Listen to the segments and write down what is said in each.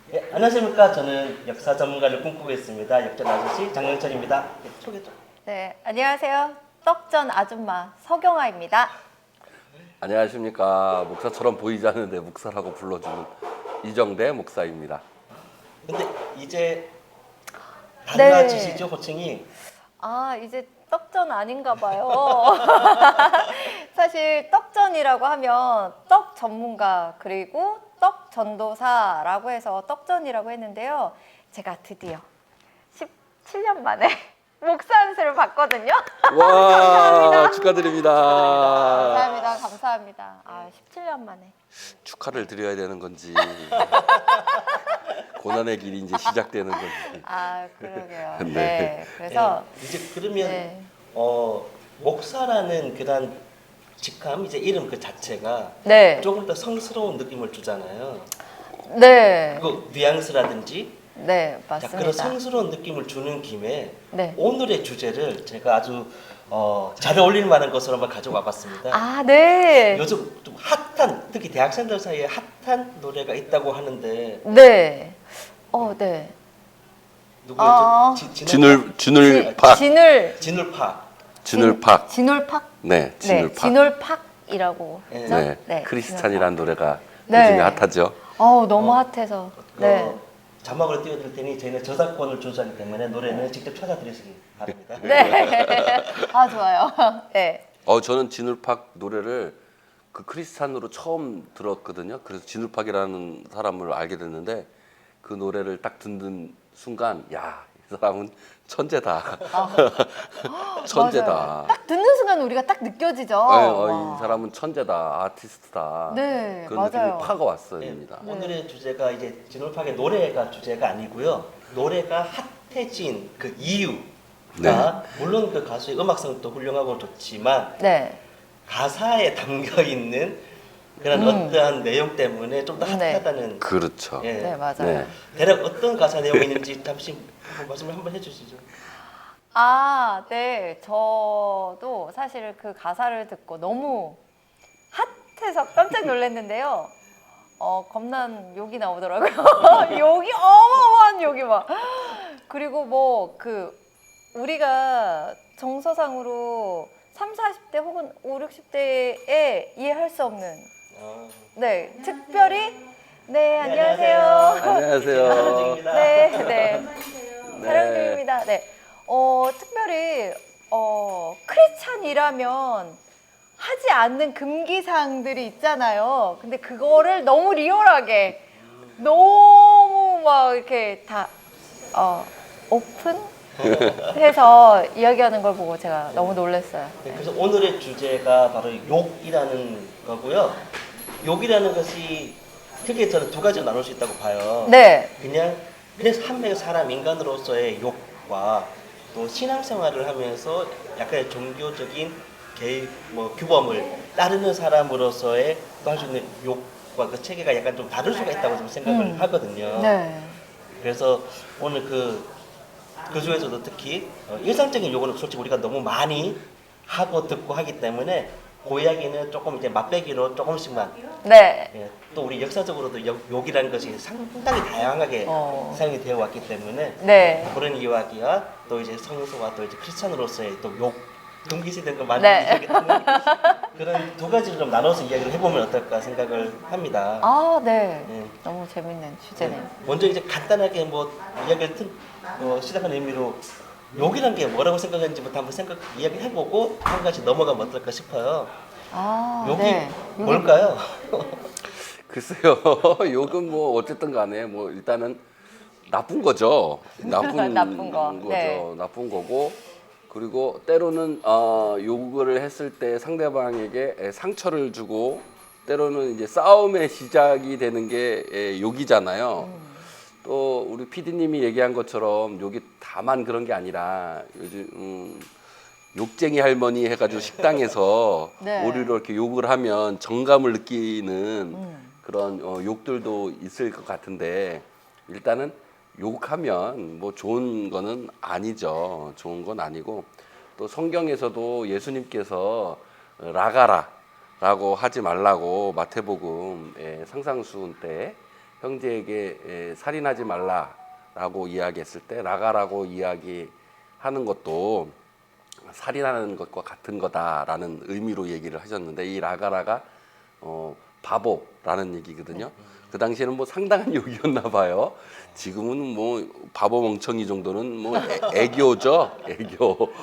네, 안녕하십니까. 저는 역사 전문가를 꿈꾸고 있습니다. 역전 아저씨 장영철입니다. 네, 소개 좀. 네, 안녕하세요. 떡전 아줌마 서경아입니다. 안녕하십니까. 목사처럼 보이지 않는데 목사라고 불러주는 이정대 목사입니다. 근데 이제 네. 달라지시죠, 호칭이? 아, 이제 떡전 아닌가 봐요. 사실 떡전이라고 하면 떡 전문가 그리고 떡 전도사라고 해서 떡전이라고 했는데요. 제가 드디어 17년 만에 목사 안수를 받거든요. 와, 감사합니다. 축하드립니다. 감사합니다. 아, 17년 만에. 축하를 드려야 되는 건지 고난의 길이 이제 시작되는 건지. 아, 그러게요. 네. 네. 그래서 이제 그러면 네. 목사라는 그런 직함, 이제 이름 그 자체가 네. 조금 더 성스러운 느낌을 주잖아요. 네. 그 뉘앙스라든지 네, 자, 맞습니다. 그런 성스러운 느낌을 주는 김에 네. 오늘의 주제를 제가 아주 잘 어울릴 만한 것으로 한번 가져와 봤습니다. 아, 네. 요즘 좀 핫한, 특히 대학생들 사이에 핫한 노래가 있다고 하는데 네. 네. 누구였죠? 진울팍. 진울팍. 진울팍. 진울팍? 네, 네, 진울팍. 진울팍이라고. 네. 그죠? 네, 네, 크리스찬이라는 노래가 네. 요즘에 핫하죠. 너무 핫해서. 네. 자막으로 띄워드릴 테니 저희는 저작권을 준수하기 때문에 노래는 직접 찾아드리시기 바랍니다. 네. 아, 좋아요. 네. 저는 진울팍 노래를 그 크리스찬으로 처음 들었거든요. 그래서 진울팍이라는 사람을 알게 됐는데 그 노래를 딱 듣는 순간 야, 이 사람은 천재다. 천재다. 맞아요. 딱 듣는 순간 우리가 딱 느껴지죠. 이 사람은 천재다, 아티스트다. 네, 그런 맞아요. 느낌이 파가 왔습니다. 네. 오늘의 주제가 이제 진울팍의 노래가 주제가 아니고요. 노래가 핫해진 그 이유가 네. 물론 그 가수의 음악성도 훌륭하고 좋지만 네. 가사에 담겨 있는 그런 어떠한 내용 때문에 좀 더 네. 핫하다는. 그렇죠. 예. 네, 맞아요. 네. 대략 어떤 가사 내용이 있는지 잠시 말씀을 한번 해주시죠. 아, 네. 저도 사실 그 가사를 듣고 너무 핫해서 깜짝 놀랐는데요. 겁난 욕이 나오더라고요. 욕이 어마어마한 욕이 막. 그리고 뭐 우리가 정서상으로 3, 40대 혹은 5, 60대에 이해할 수 없는 네, 특별히 네, 안녕하세요. 안녕하세요. 한정입니다. 네, 네. 네. 촬영 중입니다. 네. 특별히 크리스찬이라면 하지 않는 금기사항들이 있잖아요. 근데 그거를 너무 리얼하게 너무 막 이렇게 다 오픈해서 이야기하는 걸 보고 제가 너무 놀랐어요. 네, 그래서 오늘의 주제가 바로 욕이라는 거고요. 욕이라는 것이 크게 저는 두 가지로 나눌 수 있다고 봐요. 네. 그래서 한 명의 사람 인간으로서의 욕과 또 신앙생활을 하면서 약간의 종교적인 규범을 따르는 사람으로서의 또 할 수 있는 욕과 그 체계가 약간 좀 다를 수가 있다고 좀 생각을 하거든요. 네. 그래서 오늘 그 중에서도 특히 일상적인 욕은 솔직히 우리가 너무 많이 하고 듣고 하기 때문에 그 이야기는 조금 이제 맛배기로 조금씩만. 네. 예, 또 우리 역사적으로도 욕이라는 것이 상당히 다양하게 사용이 되어 왔기 때문에 네. 그런 이야기와 또 이제 성서와 또 이제 크리스찬으로서의 또 욕, 금기시된 거 많이 네. 드시기 때문에 그런 두 가지를 좀 나눠서 이야기를 해보면 어떨까 생각을 합니다. 아, 네. 네. 너무 재밌는 주제네요. 먼저 이제 간단하게 뭐 이야기를 시작하는 의미로 욕이란 게 뭐라고 생각하는지부터 한번 이야기 해보고 한 가지 넘어가면 어떨까 싶어요. 아, 욕이 네. 뭘까요? 글쎄요. 욕은 뭐 어쨌든 간에 뭐 일단은 나쁜 거죠. 나쁜 나쁜 거. 거죠. 네. 나쁜 거고 그리고 때로는 욕을 했을 때 상대방에게 상처를 주고 때로는 이제 싸움의 시작이 되는 게 욕이잖아요. 또 우리 PD님이 얘기한 것처럼 욕이 다만 그런 게 아니라 요즘 욕쟁이 할머니 해가지고 식당에서 네. 오히려 이렇게 욕을 하면 정감을 느끼는 그런 욕들도 있을 것 같은데 일단은 욕하면 뭐 좋은 거는 아니죠. 좋은 건 아니고 또 성경에서도 예수님께서 라가라 라고 하지 말라고 마태복음 상상수훈 때 형제에게 살인하지 말라라고 이야기했을 때 라가라고 이야기하는 것도 살인하는 것과 같은 거다라는 의미로 얘기를 하셨는데 이 라가라가 바보라는 얘기거든요. 그 당시에는 뭐 상당한 욕이었나 봐요. 지금은 뭐 바보 멍청이 정도는 뭐 애교죠, 애교.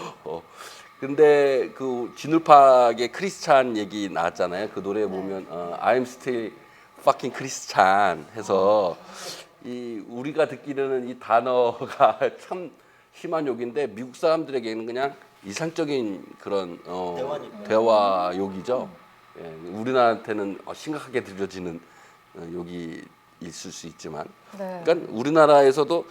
근데 그 진울팍의 크리스찬 얘기 나왔잖아요. 그 노래 보면 I'm still fucking Christian 해서 이 우리가 듣기로는 이 단어가 참 심한 욕인데 미국 사람들에게는 그냥 이상적인 그런 대화 욕이죠. 예, 우리나라한테는 심각하게 들려지는 욕이 있을 수 있지만, 네. 그러니까 우리나라에서도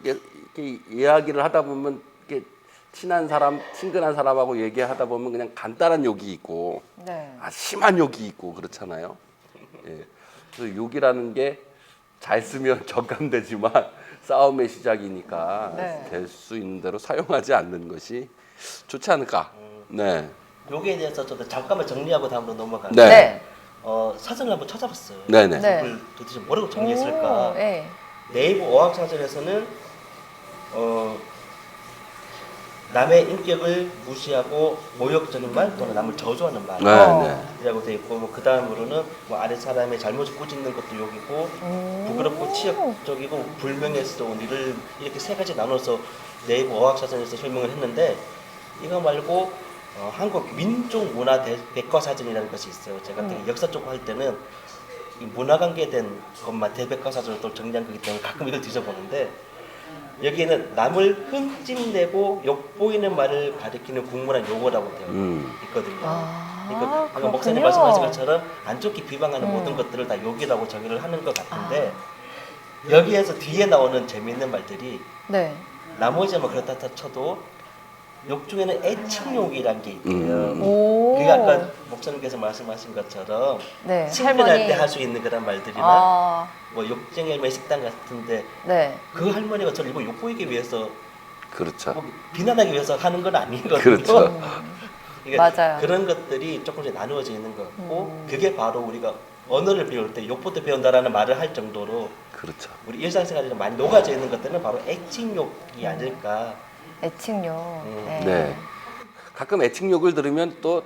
이렇게 이야기를 하다 보면 이렇게 친한 사람, 친근한 사람하고 얘기하다 보면 그냥 간단한 욕이 있고, 네. 심한 욕이 있고 그렇잖아요. 예, 그래서 욕이라는 게 잘 쓰면 적감되지만 싸움의 시작이니까 네. 될 수 있는 대로 사용하지 않는 것이 좋지 않을까. 네. 여기에 대해서 저도 잠깐만 정리하고 다음으로 넘어가는데 네. 네. 사전을 한번 찾아봤어요. 네네. 네. 그걸 도대체 뭐라고 정리했을까? 오, 네. 네이버 어학사전에서는 남의 인격을 무시하고 모욕적인 말 또는 남을 저주하는 네, 말이라고 돼 있고 뭐 그 다음으로는 뭐 아래 사람의 잘못을 꾸짖는 것도 욕이고 부끄럽고 치욕적이고 불명예스러운 일을 이렇게 세 가지 나눠서 네이버 어학사전에서 설명을 했는데 이거 말고 한국 민족문화 백과사전이라는 것이 있어요. 제가 되게 역사 쪽 할 때는 이 문화 관계된 것만 대백과사전으로 또 정리한 거기 때문에 가끔 이걸 뒤져보는데 여기에는 남을 흠집내고 욕보이는 말을 가리키는 국문화 용어라고 되어 있거든요. 그러니까 아까 목사님 그렇군요. 말씀하신 것처럼 안 좋게 비방하는 모든 것들을 다 욕이라고 정의를 하는 것 같은데 여기에서 뒤에 나오는 재미있는 말들이 네. 나머지는 뭐 그렇다 쳐도 욕 중에는 애칭욕이란 게 있대요. 오. 그게 아까 목사님께서 말씀하신 것처럼 네. 친근할 할머니. 때 할 수 있는 그런 말들이나 아, 뭐 욕쟁이 할머니 식당 같은데 네. 그 할머니가 저를 일부러 욕보이기 위해서 그렇죠. 뭐 비난하기 위해서 하는 건 아니거든요. 그렇죠. 그러니까 맞아요. 그런 것들이 조금씩 나누어져 있는 것 같고 그게 바로 우리가 언어를 배울 때 욕부터 배운다라는 말을 할 정도로 그렇죠. 우리 일상생활에 좀 많이 녹아져 있는 것들은 바로 애칭욕이 아닐까. 애칭료. 네. 네. 가끔 애칭욕을 들으면 또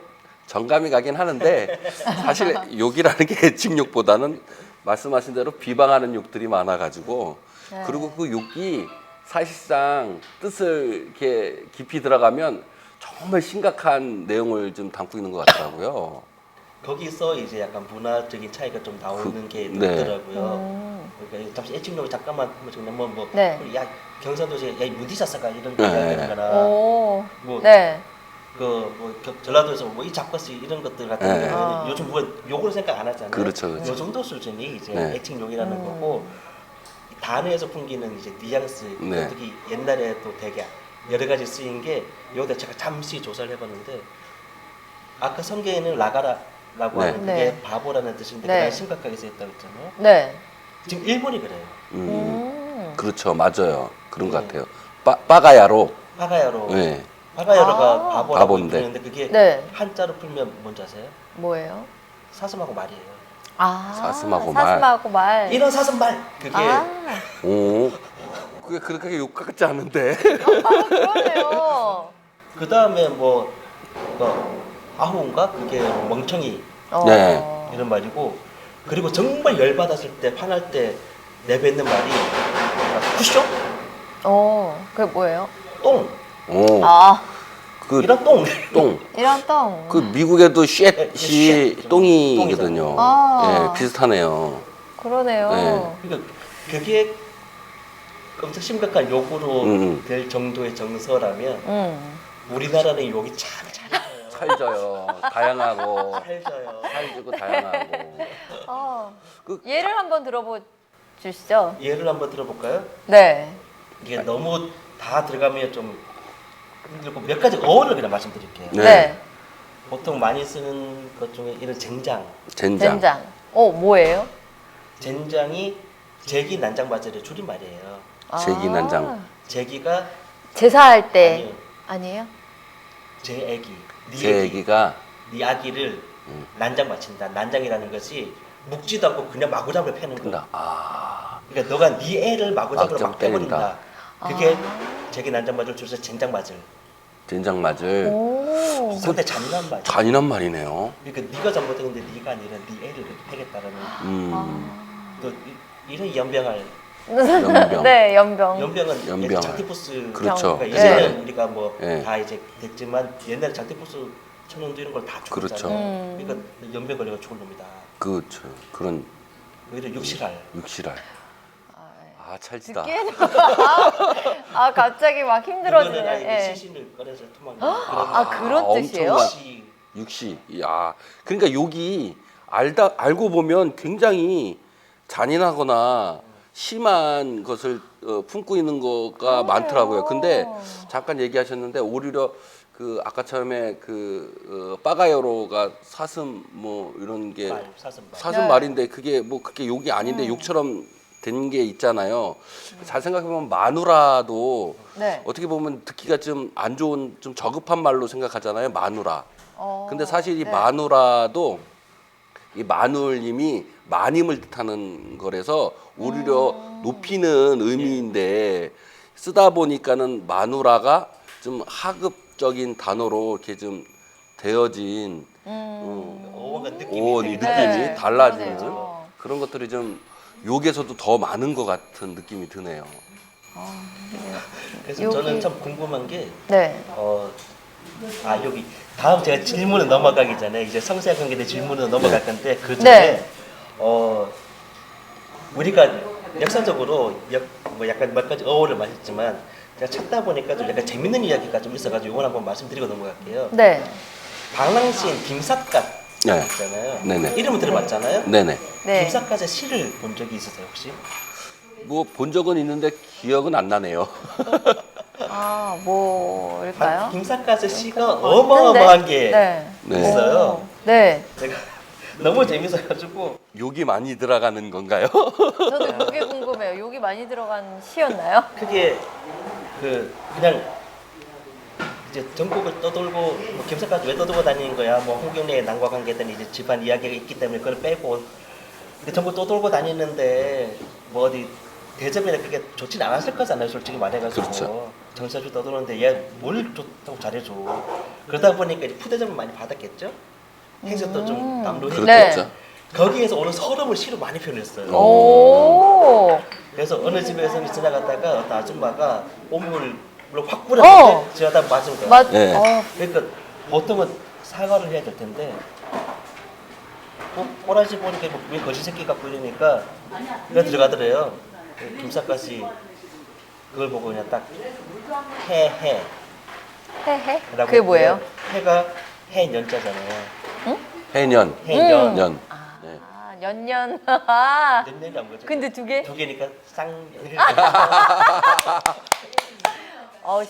정감이 가긴 하는데 사실 욕이라는 게 애칭욕보다는 말씀하신 대로 비방하는 욕들이 많아가지고 네. 그리고 그 욕이 사실상 뜻을 이렇게 깊이 들어가면 정말 심각한 내용을 좀 담고 있는 것 같더라고요. 거기서 이제 약간 문화적인 차이가 좀 나오는 게 네. 있더라고요. 그러니까 잠시 애칭욕을 잠깐만 한번 정리하면 뭐, 네. 야 경상도에 야이 무디사사가 이런 거 네. 이야기하는 거나 오. 뭐 네. 뭐 전라도에서 뭐 이 잡거스 이런 것들 같은 네. 경우는 요즘 뭐 욕으로 생각 안 하잖아요. 그렇죠, 그렇죠. 요 정도 수준이 이제 네. 애칭욕이라는 거고 단어에서 풍기는 이제 뉘앙스 네. 특히 옛날에 또 되게 여러 가지 쓰인 게 여기다 제가 잠시 조사를 해봤는데 아까 성경에는 라가라라고 네. 하는 그게 네. 바보라는 뜻인데 네. 그날 심각하게 쓰였다고 했잖아요. 네. 지금 일본이 그래요. 그렇죠. 맞아요. 그런 것 네. 같아요. 빠가야로. 파가야로. 네. 파가야로가 아. 바보라고 바본데. 부르는데 그게 네. 한자로 풀면 뭔지 아세요? 뭐예요? 사슴하고 말이에요. 아. 사슴하고 말. 사슴하고 말. 이런 사슴말 그게 아. 오. 그게 그렇게 욕 같지 않은데. 그러네요. 그 다음에 뭐 아후인가 그게 멍청이 네. 이런 말이고 그리고 정말 열받았을 때 화날 때 내뱉는 말이 쿠쇼 그게 뭐예요? 똥 오. 아, 그 이런 똥 똥. 이런 똥. 그 미국에도 쉣이 쉣. 똥이거든요. 아. 예, 비슷하네요. 그러네요. 네. 그러니까 그게 엄청 심각한 욕으로 될 정도의 정서라면 우리나라는 욕이 참 잘해요. 찰져요. 다양하고 살져요. 찰지고 다양하고. 예를 한번 들어보 주시죠. 예를 한번 들어볼까요? 네. 이게 너무 다 들어가면 좀 힘들고 몇 가지 어원을 그냥 말씀드릴게요. 네. 네. 보통 많이 쓰는 것 중에 이런 젠장. 젠장. 된장. 뭐예요? 젠장이 제기 난장 바절의 줄임말이에요. 제기난장. 제기가 제사할 때 아니요. 아니에요? 제 애기, 제 얘기가 네 아기를 난장 바친다. 난장이라는 것이 묵지도 않고 그냥 마구잡이로 패는 거야. 근데 그러니까 너가 네 애를 마구잡이로 마구잡이 막 패버린다. 때린다. 그게 제기 난장맞을 줄서 젠장맞을. 된장 맞을 오. 상대 잔인한 말. 잔인한 말이네요. 그러니까 네가 잘못했는데 네가 아니라 네 애를 그렇게 패겠다라는. 또 이런 연병할. 연병. 네, 연병. 연병은 연병. 장티푸스. 그렇죠. 그러니까 이제는 네. 우리가 뭐 다 네. 이제 됐지만 옛날에 장티푸스 천연두 이런 걸 다 죽었잖아요. 그렇죠. 그러니까 연병 걸려가 죽을 놈이다. 그렇죠. 그런 오히려 육실할. 육실할. 찰지다. 듣기에는 아 갑자기 막 그거는 힘들어지네. 아니 예. 시신을 꺼내서 토막. 아 그런 뜻이에요? 엄청난- 육시. 야, 그러니까 욕이 알고 보면 굉장히 잔인하거나 심한 것을 품고 있는 거가 많더라고요. 근데 잠깐 얘기하셨는데 오히려 그 아까 처음에 그 빠가요로가 사슴 뭐 이런 게 사슴 말. 사슴 네. 말인데 그게 뭐 그게 욕이 아닌데 욕처럼 된 게 있잖아요. 잘 생각해보면 마누라도 네. 어떻게 보면 듣기가 좀 안 좋은 좀 저급한 말로 생각하잖아요. 마누라. 근데 사실 이 네. 마누라도 이 마눌님이 마님을 뜻하는 거라서 오히려 높이는 의미인데 쓰다 보니까는 마누라가 좀 하급적인 단어로 이렇게 좀 되어진 뭔가 느낌이 이 되게 느낌이 네, 달라지는 그러네요. 그런 것들이 좀 욕에서도 더 많은 것 같은 느낌이 드네요. 그래서 여기- 저는 참 궁금한 게 네. 여기 다음 제가 질문을 넘어가기 전에 이제 성세 관계대 질문으로 넘어갈 건데 그 전에 네. 우리가 역사적으로 뭐 약간 몇 가지 어원을 마셨지만 제가 찾다 보니까 좀 약간 재밌는 이야기가 좀 있어가지고 이걸 한번 말씀드리고 넘어갈게요. 네. 방랑시인 김삿갓 네. 있잖아요. 네네. 이름을 들어봤잖아요. 네네. 네. 김삿갓의 시를 본 적이 있으세요 혹시? 뭐 본 적은 있는데 기억은 안 나네요. 아 뭘까요? 김삿갓의 시가 어마어마한 게 네. 네. 있어요. 네. 제가 너무 재밌어가지고 욕이 많이 들어가는 건가요? 저도 그게 궁금해요. 욕이 많이 들어간 시였나요? 그게 그냥 이제 전국을 떠돌고 뭐 김삿갓 왜 떠돌고 다니는 거야? 뭐 홍경래의 난과 관계된 이제 집안 이야기가 있기 때문에 그걸 빼고 근데 전국 떠돌고 다니는데 뭐 어디 대접이나 그게 좋진 않았을 거잖아요. 솔직히 말해가지고 그렇죠. 정사주 떠도는데 얘 뭘 좋다고 잘해줘. 그러다 보니까 이제 푸대접을 많이 받았겠죠. 행세도 좀 남루했고 그렇겠죠. 거기에서 오는 서름을 시로 많이 표현했어요. 오. 그래서 어느 집에서 지나갔다가 어떤 아줌마가 오물로 확 뿌렸는데 지나다 맞은 거야. 맞. 네. 그러니까 보통은 사과를 해야 될 텐데 꼬라지 보니까 왜 거지 새끼 갖고 이러니까 그냥 들어가더래요. 김삿갓이 그걸 보고 그냥 딱 해해 해해. 라고 그게 뭐예요? 해가 해년자잖아요. 해년. 해년. 년. 아, 년년. 년년이란 거죠. 근데 두 개? 두 개니까 쌍년.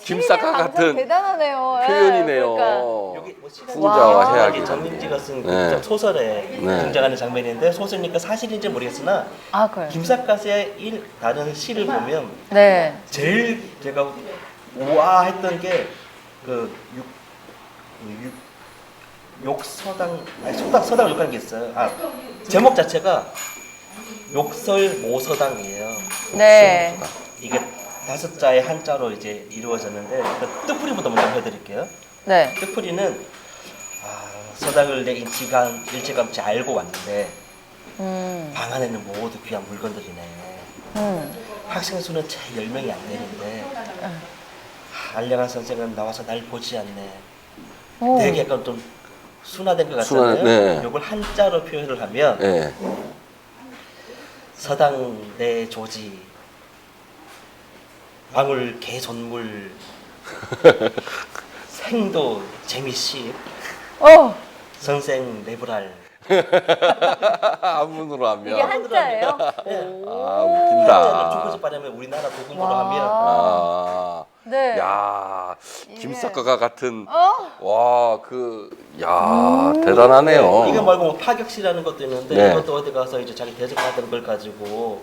김삿갓 같은 대단하네요. 예, 표현이네요. 그러니까. 여기 뭐 시간 풍자와 와. 해악이. 정민지가 쓴 네. 소설에 네. 등장하는 장면인데 소설이니까 사실인지 모르겠으나 아, 그래요. 김삿갓의 다른 시를 보면 네. 제일 제가 우와 했던 게 그 욕서당 아니 서당 욕하는 게 있어요. 제목 자체가 욕설 모서당이에요. 네. 이게 5자의 한자로 이제 이루어졌는데 뜻풀이부터 먼저 해드릴게요. 네. 뜻풀이는 서당을 내 일찌감치 알고 왔는데 방 안에는 모두 귀한 물건들이네. 학생 수는 채 10명이 안 되는데 알량한 선생은 나와서 날 보지 않네. 오. 되게 약간 좀 순화된 것 같잖아요. 네. 이걸 한자로 표현을 하면 네. 서당 내 조지 방울 개존물 생도 재미씨 선생 내불알 한문으로 하면. 이게 한자예요? 네. 웃긴다. 중국집 발음을 우리나라 고금으로 와. 하면 네. 야, 이게- 김삿갓 같은 대단하네요. 이거 말고 뭐 파격시라는 것도 있는데 네. 이것도 어디 가서 이제 자기 대접 받은 걸 가지고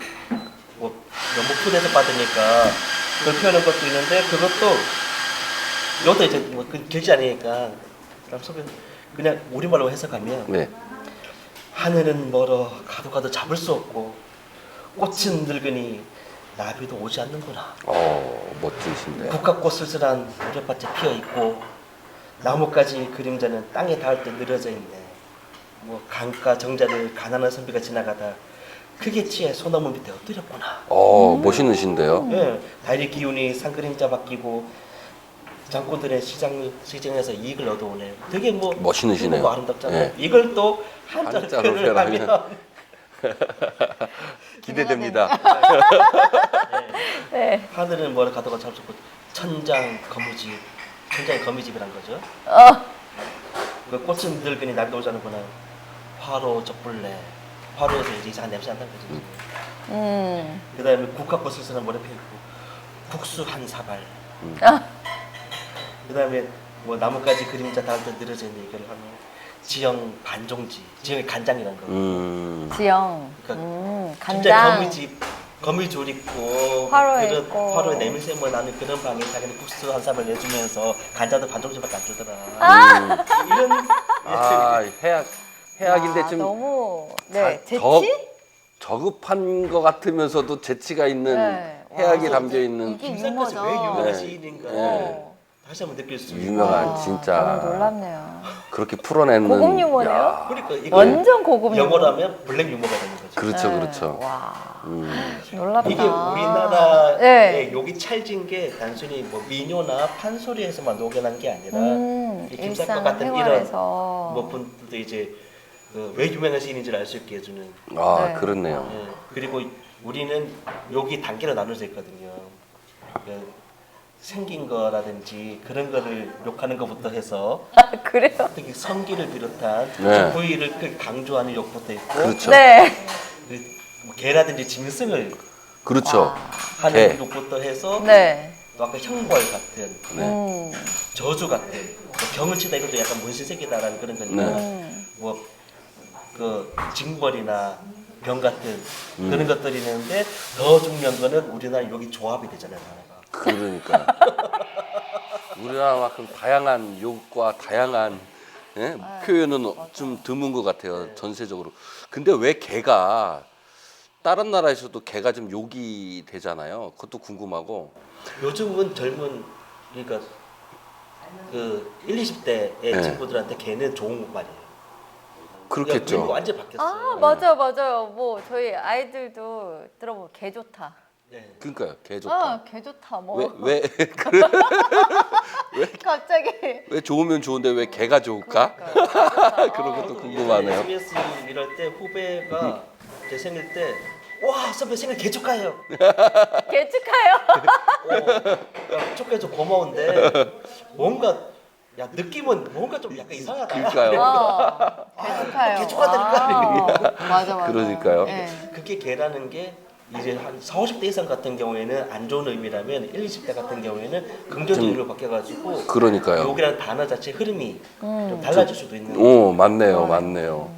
뭐 연목부 대접 받으니까 그걸 표현한 것도 있는데 그것도 이것도 이제 뭐 길지 않으니까 그냥 우리말로 해석하면 네. 하늘은 멀어 가도 가도 잡을 수 없고 꽃은 늙으니 나비도 오지 않는구나. 멋지신데요. 국화꽃 쓸쓸한 오랫밭에 피어 있고 나뭇가지 그림자는 땅에 닿을 때 늘어져 있네. 뭐 강가 정자를 가난한 선비가 지나가다 크게 취해 소나무 밑에 엎드렸구나. 멋있으신데요. 예, 달의 기운이 산 그림자 바뀌고 장꾼들의 시장에서 이익을 얻어오네. 되게 뭐 멋있으시네요. 뭐 아름답잖아요. 네. 이걸 또 한자로 한자로 표현을 표현하면 하면 기대됩니다. 네. 하늘은 뭐를 가다가 잡수고 천장 거무집, 천장이 거미집이란 거죠. 그 꽃은 늙으니 날도 오자는구나. 화로 젖불래. 화로에서 이제 이상한 냄새 난다는 거죠. 그다음에 국화꽃 쓸쓸한 모래 피고 국수 한 사발. 그다음에 뭐 나뭇가지 그림자 닿을 때 늘어져 있는 이걸 하면 지형 반종지, 지형의 간장이란 거. 지영. 그러니까 간장. 진짜 거미줄 있고 화로에 그런 있고. 화로에 냄새 뭐 나는 그런 방에 자기는 국수 한 삽을 내주면서 간장도 반종지밖에 안 주더라. 이런 해악인데 좀 너무 네. 재치? 저급한 것 같으면서도 재치가 있는 네. 해악이 와. 담겨 있는 이게 김상까지 유머죠. 왜 유명한 네. 시인인가 네. 다시 한번 느낄 수 있는. 유명한 와, 진짜 너무 놀랍네요. 그렇게 풀어내는 고급 유머네요. 야, 그러니까 이거 완전 고급 유머. 영어로 하면 블랙 유머가 되는 거죠. 그렇죠, 네. 그렇죠. 와, 놀랍다. 이게 우리나라의 네. 욕이 찰진 게 단순히 뭐 민요나 판소리에서만 녹여난 게 아니라 이 김사과 일상 같은 이런 생활에서 뭐 분들도 이제 왜 유명한 시인인지를 알 수 있게 해주는. 네. 그렇네요. 예, 그리고 우리는 욕이 단계로 나눠져 있거든요. 그 생긴 거라든지 그런 거를 욕하는 것부터 해서 그래요? 특히 성기를 비롯한 네. 부위를 강조하는 욕부터 있고 그렇죠. 네. 뭐 개라든지 짐승을 그렇죠. 하는 개. 욕부터 해서 네. 또 아까 형벌 같은 네. 저주 같은 뭐 병을 치다 이것도 약간 문신색이다라는 그런 거니까 네. 뭐 그 징벌이나 병 같은 그런 것들이 있는데 더 중요한 거는 우리나라 욕이 조합이 되잖아요. 나라가. 그러니까 우리나라만큼 다양한 욕과 다양한 표현은 좀 드문 것 같아요. 전세적으로. 근데 왜 개가 다른 나라에서도 개가 좀 욕이 되잖아요. 그것도 궁금하고. 요즘은 젊은 그러니까 그 20대의 네. 친구들한테 개는 좋은 말이에요. 그렇겠죠. 그러니까 완전 바뀌었어요. 아, 맞아요. 뭐 저희 아이들도 들어보면 개 좋다. 네. 그러니까요. 개 좋다. 개 좋다. 뭐 왜 갑자기 왜 좋으면 좋은데 왜 개가 좋을까? 그러니까요. 그런 것도 궁금하네요. SBS 이럴 때 후배가 제 생일 때 와 선배 생일 개 축하해요. 개 축하해요. 축하해서 고마운데 뭔가 야 느낌은 뭔가 좀 약간 이상하다. 그러니까요. 개 축하해요. 개 축하드릴까? 맞아. 그러니까요. 네. 그게 개라는 게 이제 한 40, 50대 이상 같은 경우에는 안 좋은 의미라면 1, 20대 같은 경우에는 긍정적인 의미로 바뀌어가지고 그러니까요. 욕이라는 단어 자체 흐름이 좀 달라질 수도 있는 거죠. 오, 맞네요.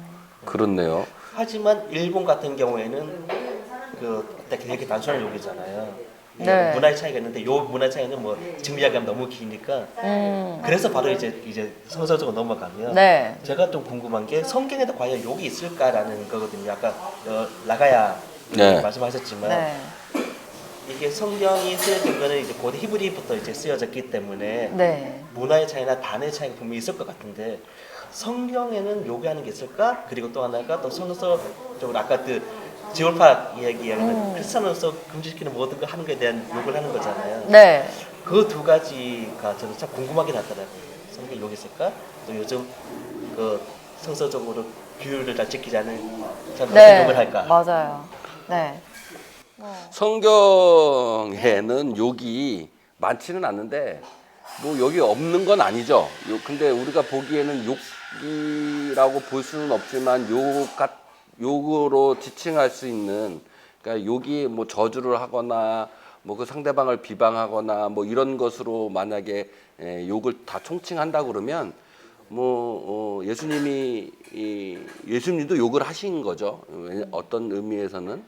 그렇네요. 하지만 일본 같은 경우에는 그 되게 단순한 욕이잖아요. 네. 문화의 차이가 있는데 요 문화 차이는 뭐 지금 이야기하면 너무 기니까 그래서 바로 이제 성서적으로 넘어가면 네. 제가 좀 궁금한 게 성경에도 과연 욕이 있을까라는 거거든요. 아까 라가야 네. 말씀하셨지만 네. 이게 성경이 쓰여진 거는 이제 고대 히브리부터 이제 쓰여졌기 때문에 네. 문화의 차이나 단어의 차이가 분명히 있을 것 같은데 성경에는 요구하는 게 있을까? 그리고 또 하나가 또 성서적으로 아까 그 지올파 이야기하는 크리스천으로서 금지시키는 모든 거 하는 거에 대한 욕을 하는 거잖아요. 네. 그 두 가지가 저는 참 궁금하긴 하더라고요. 성경에 욕이 있을까? 또 요즘 그 성서적으로 규율을 잘 지키지 않은 사람 어떤 욕을 할까? 맞아요. 네. 성경에는 욕이 많지는 않는데 뭐 여기 없는 건 아니죠. 근데 우리가 보기에는 욕이라고 볼 수는 없지만 욕으로 지칭할 수 있는, 그러니까 욕이 뭐 저주를 하거나 뭐 그 상대방을 비방하거나 뭐 이런 것으로 만약에 욕을 다 총칭한다 그러면 뭐 예수님도 욕을 하신 거죠. 어떤 의미에서는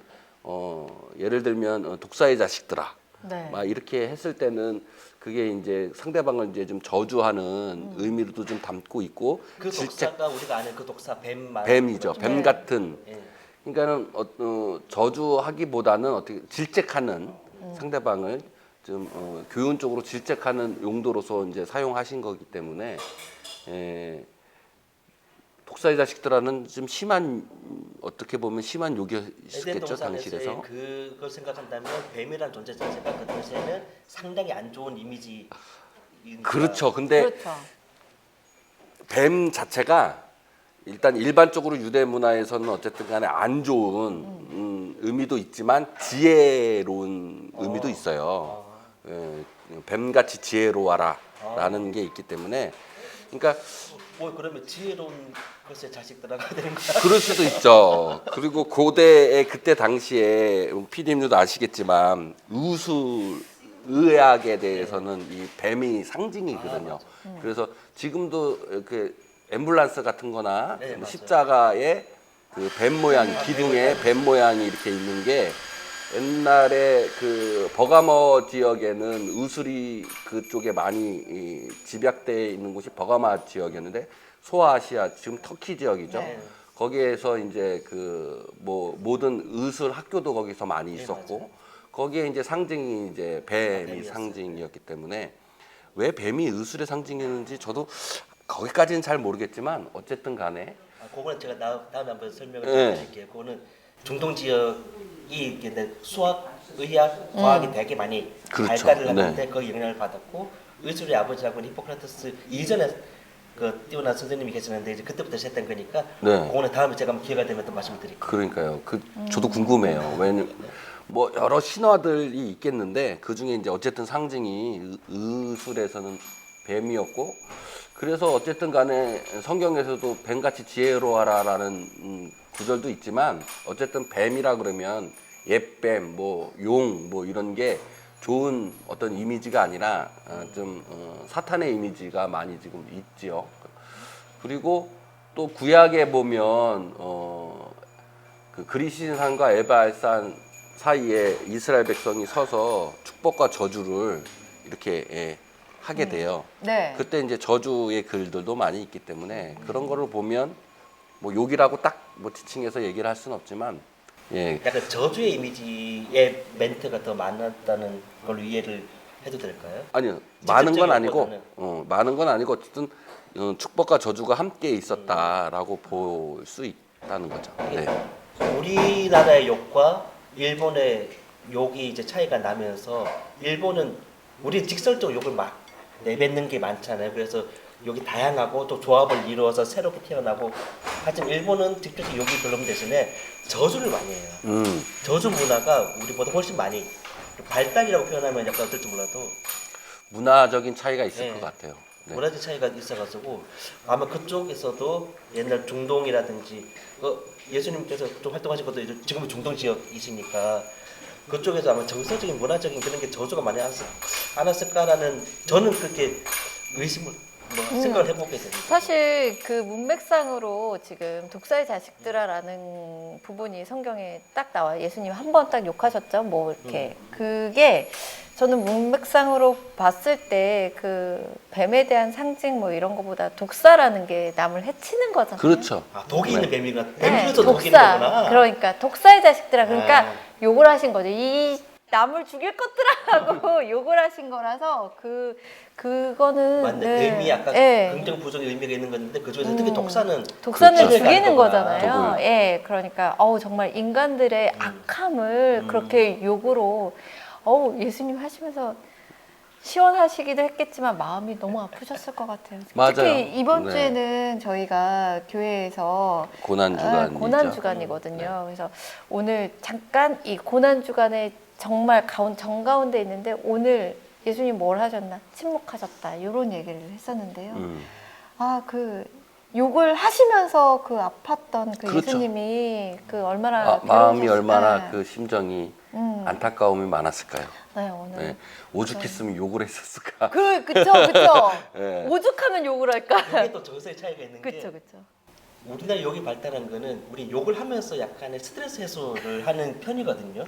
예를 들면 독사의 자식들아, 네. 막 이렇게 했을 때는 그게 이제 상대방을 이제 좀 저주하는 의미로도 좀 담고 있고 그 독사가 우리가 아는 그 독사 뱀 말. 뱀이죠. 그렇죠? 뱀 네. 같은. 예. 그러니까는 저주하기보다는 어떻게 질책하는 상대방을 좀 교훈적으로 질책하는 용도로서 이제 사용하신 거기 때문에 독사의 자식들하는 좀 심한 어떻게 보면 심한 에덴 욕이었겠죠 동산에서의 당시에서. 그걸 생각한다면 뱀이란 존재 자체가 그 당시에는 상당히 안 좋은 이미지. 그렇죠. 근데 그렇죠. 뱀 자체가 일단 일반적으로 유대 문화에서는 어쨌든 간에 안 좋은 의미도 있지만 지혜로운 의미도 있어요. 뱀같이 지혜로워라 라는 게 있기 때문에 그러니까 뭐 그러면 지혜로운 것의 자식들하고 되는 거야. 그럴 수도 있죠. 그리고 고대의 그때 당시에 PD님도 아시겠지만 의학에 대해서는 이 뱀이 상징이거든요. 그래서 지금도 이렇게 앰뷸런스 같은 거나 네, 맞아요. 십자가에 그 뱀 모양, 기둥에 뱀 모양이 이렇게 있는 게 옛날에 그 버가모 지역에는 의술이 그쪽에 많이 집약되어 있는 곳이 버가모 지역이었는데 소아시아 지금 터키 지역이죠. 네. 거기에서 이제 그 뭐 모든 의술 학교도 거기서 많이 있었고 맞아요. 거기에 이제 상징이 이제 뱀이 뱀이었어요. 상징이었기 때문에 왜 뱀이 의술의 상징이었는지 저도 거기까지는 잘 모르겠지만 어쨌든 간에 그거는 제가 다음에 한번 설명을 네. 드릴게요. 그거는 중동 지역이 이렇게 수학, 의학, 과학이 되게 많이 그렇죠. 발달을 하는데 그 영향을 받았고 의술의 아버지하고는 히포크라테스 이전에 그 뛰어난 선생님이 계시는데 이제 그때부터 시작된 거니까 네. 그거는 다음에 제가 한번 기회가 되면 또 말씀드릴게요. 그러니까요. 저도 궁금해요. 왜냐 뭐 여러 신화들이 있겠는데 그 중에 이제 어쨌든 상징이 의술에서는 뱀이었고 그래서 어쨌든 간에 성경에서도 뱀같이 지혜로워라라는 구절도 있지만 어쨌든 뱀이라 그러면 옛뱀, 뭐 용, 뭐 이런 게 좋은 어떤 이미지가 아니라 좀 사탄의 이미지가 많이 지금 있지요. 그리고 또 구약에 보면 그 그리신산과 에발산 사이에 이스라엘 백성이 서서 축복과 저주를 이렇게 하게 돼요. 네. 그때 이제 저주의 글들도 많이 있기 때문에 그런 거를 보면 뭐 욕이라고 딱 뭐 지칭해서 얘기를 할 수는 없지만 약간 저주의 이미지의 멘트가 더 많았다는 걸로 이해를 해도 될까요? 아니요 많은 건 직접적인 아니고 것보다는. 많은 건 아니고 어쨌든 축복과 저주가 함께 있었다라고 볼 수 있다는 거죠. 네. 우리나라의 욕과 일본의 욕이 이제 차이가 나면서 일본은 우리 직설적으로 욕을 막 내뱉는 게 많잖아요. 그래서 욕이 다양하고 또 조합을 이루어서 새롭게 태어나고 하지만 일본은 직접적 욕이 별로 없는 대신에 저주를 많이 해요. 저주 문화가 우리보다 훨씬 많이 발달이라고 표현하면 약간 어떨지 몰라도 문화적인 차이가 있을 네. 것 같아요. 네. 문화적 차이가 있어가지고 아마 그쪽에서도 옛날 중동이라든지 예수님께서 좀 활동하신 것도 이제 지금은 중동 지역이시니까 그쪽에서 아마 정서적인 문화적인 그런 게 저주가 많이 않았을까라는 저는 그렇게 의심을 생각을 해보게 됩니다. 사실 그 문맥상으로 지금 독사의 자식들아라는 부분이 성경에 딱 나와요. 예수님 한 번 딱 욕하셨죠. 뭐 이렇게 그게 저는 문맥상으로 봤을 때 그 뱀에 대한 상징 뭐 이런 거보다 독사라는 게 남을 해치는 거잖아요. 그렇죠. 독이 있는 네. 뱀이가 네, 뱀중에서 독이 있는 거구나. 그러니까 독사의 자식들아. 그러니까 아. 욕을 하신 거죠. 이 남을 죽일 것들하고 욕을 하신 거라서 그거는 맞네. 네. 뱀이 약간 네. 긍정 부정의 의미가 있는 건데 그 중에서 특히 독사는 독사는 그렇죠. 죽이는 독을. 거잖아요. 예, 그러니까 정말 인간들의 악함을 그렇게 욕으로 예수님 하시면서 시원하시기도 했겠지만 마음이 너무 아프셨을 것 같아요. 맞아요. 특히 이번 네. 주에는 저희가 교회에서 고난 주간이죠. 고난 주간이거든요. 그래서 오늘 잠깐 이 고난 주간에 정말 정가운데 있는데 오늘 예수님 뭘 하셨나? 침묵하셨다. 이런 얘기를 했었는데요. 그 욕을 하시면서 그 아팠던 그 그렇죠. 예수님이 그 얼마나 마음이 괴로우셨을까. 얼마나 그 심정이 안타까움이 많았을까요? 네, 오늘. 네. 오죽했으면 욕을 했었을까? 그쵸. 네. 오죽하면 욕을 할까? 그게 또 정서의 차이가 있는 게 그쵸. 우리나라 욕이 발달한 거는 우리 욕을 하면서 약간의 스트레스 해소를 하는 편이거든요.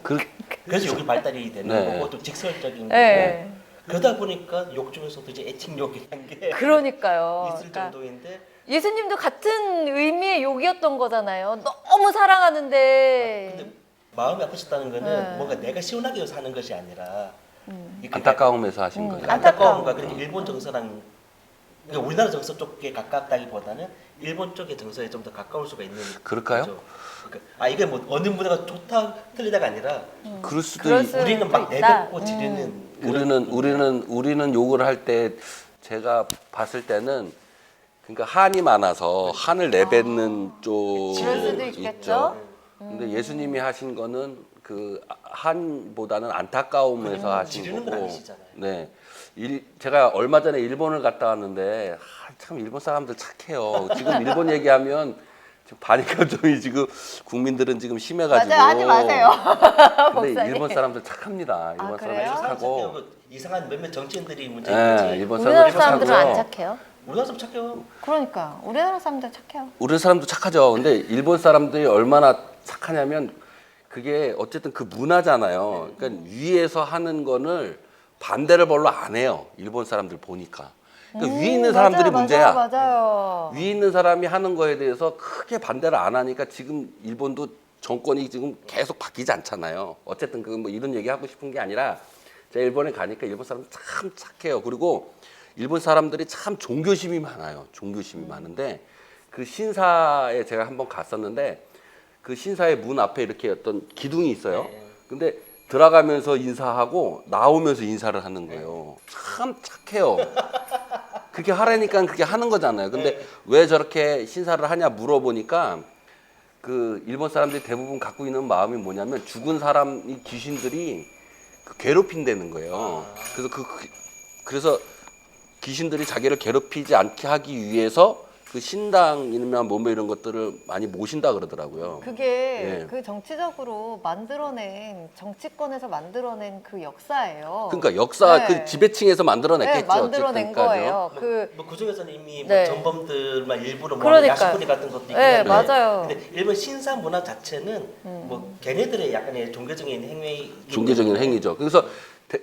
그래서 욕이 발달이 되는 네. 거고 또 직설적인 네. 거고 그러다 보니까 욕 중에서도 이제 애칭욕이라는 게 그러니까요. 있을 그러니까 정도인데 예수님도 같은 의미의 욕이었던 거잖아요. 너무 사랑하는데. 근데 마음이 아프셨다는 거는 네. 뭔가 내가 시원하게 사는 것이 아니라 이렇게 안타까움에서 하신 거예요. 안타까움과 그렇게 일본 정서랑 그러니까 우리나라 정서 쪽에 가깝다기보다는 일본 쪽의 정서에 좀 더 가까울 수가 있는 그럴까요? 거죠. 그러니까 이게 뭐 어느 문화가 좋다 틀리다가 아니라 그럴 수도 그럴 있. 수- 우리는 막 있다. 내뱉고 지르는 그런 우리는 욕을 할 때 제가 봤을 때는 그러니까 한이 많아서 한을 내뱉는 쪽이 그럴 수도 있겠죠. 근데 예수님이 하신 거는 그 한보다는 안타까움에서 하신 지르는 건 거고. 아니시잖아요. 네. 제가 얼마 전에 일본을 갔다 왔는데 참 일본 사람들 착해요. 지금 일본 얘기하면 지금 반일 감정이 지금 국민들은 지금 심해가지고. 맞아요. 하지 마세요. 근데 목사님. 일본 사람들 착합니다. 일본 아, 사람들 그래요? 착하고. 그 이상한 몇몇 정치인들이 문제인 네, 거지. 일본 우리나라 사람들 사람들은 안 착하고요. 착해요. 우리나라 사람 착해요. 그러니까 우리나라 사람들 착해요. 우리 사람도 착하죠. 근데 일본 사람들이 얼마나 착하냐면 그게 어쨌든 그 문화잖아요. 그러니까 위에서 하는 거를 반대를 별로 안 해요. 일본 사람들 보니까. 그러니까 위에 있는 사람들이 맞아요, 문제야. 맞아요. 위에 있는 사람이 하는 거에 대해서 크게 반대를 안 하니까 지금 일본도 정권이 지금 계속 바뀌지 않잖아요. 어쨌든 그 뭐 이런 얘기 하고 싶은 게 아니라 제가 일본에 가니까 일본 사람들 참 착해요. 그리고 일본 사람들이 참 종교심이 많아요. 종교심이 많은데 그 신사에 제가 한번 갔었는데 그 신사의 문 앞에 이렇게 어떤 기둥이 있어요. 네. 근데 들어가면서 인사하고 나오면서 인사를 하는 거예요. 참 착해요. 그렇게 하라니까 그렇게 하는 거잖아요. 근데 왜 저렇게 신사를 하냐 물어보니까 그 일본 사람들이 대부분 갖고 있는 마음이 뭐냐면 죽은 사람이 귀신들이 괴롭힌다는 거예요. 그래서 귀신들이 자기를 괴롭히지 않게 하기 위해서 그 신당이나 뭐 이런 것들을 많이 모신다 그러더라고요. 그게 예. 그 정치적으로 만들어낸 정치권에서 만들어낸 그 역사예요. 그러니까 역사 네. 그 지배층에서 만들어냈겠죠. 네, 만들어낸 어쨌든까지요. 거예요. 그 뭐 그중에서는 이미 네. 뭐 전범들만 일부러 뭐 그러니까요. 야식거리 같은 것도 있긴 네, 한데 맞아요. 근데 일본 신사 문화 자체는 뭐 걔네들의 약간의 종교적인 행위 종교적인 행위죠. 그래서